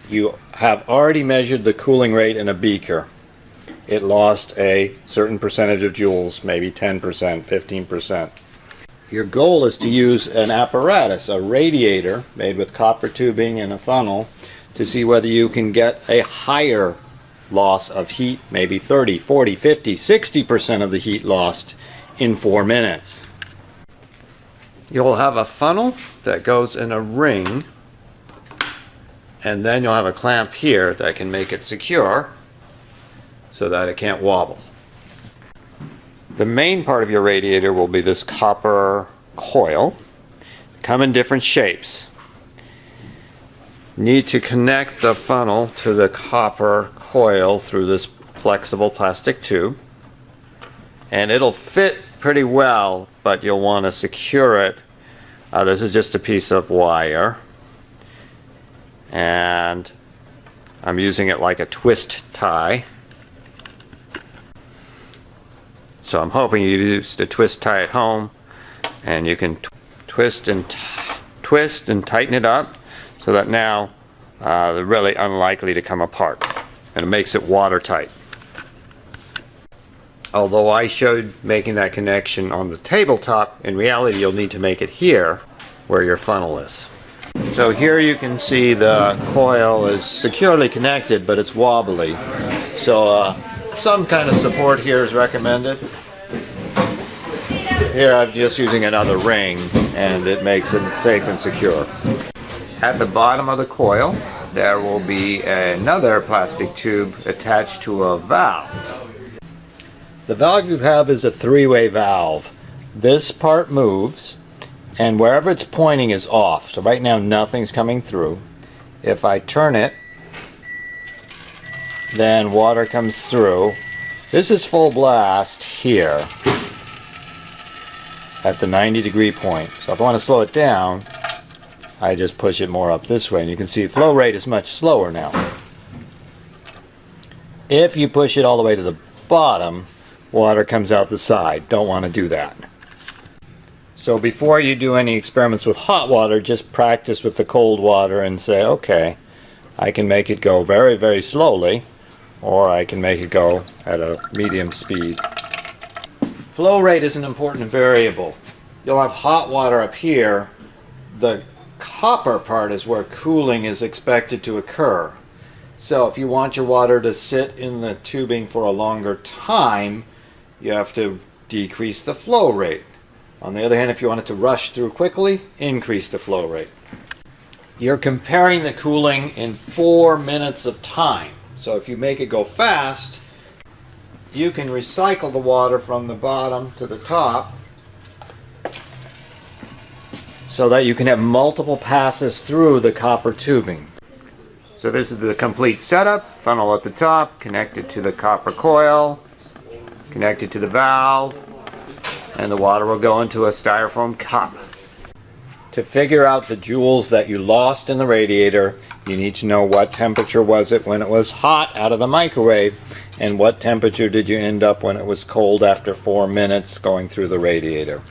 you have already measured the cooling rate in a beaker. It lost a certain percentage of joules, maybe 10%, 15%. Your goal is to use an apparatus, a radiator made with copper tubing and a funnel, to see whether you can get a higher loss of heat, maybe 30, 40, 50, 60% of the heat lost in 4 minutes. You'll have a funnel that goes in a ring, and then you'll have a clamp here that can make it secure so that it can't wobble. The main part of your radiator will be this copper coil. Come in different shapes. Need to connect the funnel to the copper coil through this flexible plastic tube, and it'll fit pretty well, but you'll want to secure it. This is just a piece of wire, and I'm using it like a twist tie. So I'm hoping you use the twist tie at home, and you can twist and tighten it up so that now they're really unlikely to come apart, and it makes it watertight. Although I showed making that connection on the tabletop, in reality you'll need to make it here where your funnel is. So here you can see the coil is securely connected, but it's wobbly. So some kind of support here is recommended. Here I'm just using another ring, and it makes it safe and secure. At the bottom of the coil there will be another plastic tube attached to a valve. The valve you have is a three-way valve. This part moves, and wherever it's pointing is off. So right now nothing's coming through. If I turn it, then water comes through. This is full blast here at the 90-degree point. So if I want to slow it down, I just push it more up this way, and you can see the flow rate is much slower now. If you push it all the way to the bottom, water comes out the side. Don't want to do that. So before you do any experiments with hot water, just practice with the cold water and say, okay, I can make it go very, very slowly, or I can make it go at a medium speed. Flow rate is an important variable. You'll have hot water up here. The copper part is where cooling is expected to occur. So if you want your water to sit in the tubing for a longer time, you have to decrease the flow rate. On the other hand, if you want it to rush through quickly, increase the flow rate. You're comparing the cooling in 4 minutes of time. So if you make it go fast, you can recycle the water from the bottom to the top so that you can have multiple passes through the copper tubing. So this is the complete setup. Funnel at the top, connected to the copper coil, connected to the valve, and the water will go into a styrofoam cup. To figure out the joules that you lost in the radiator, you need to know what temperature was it when it was hot out of the microwave, and what temperature did you end up when it was cold after 4 minutes going through the radiator.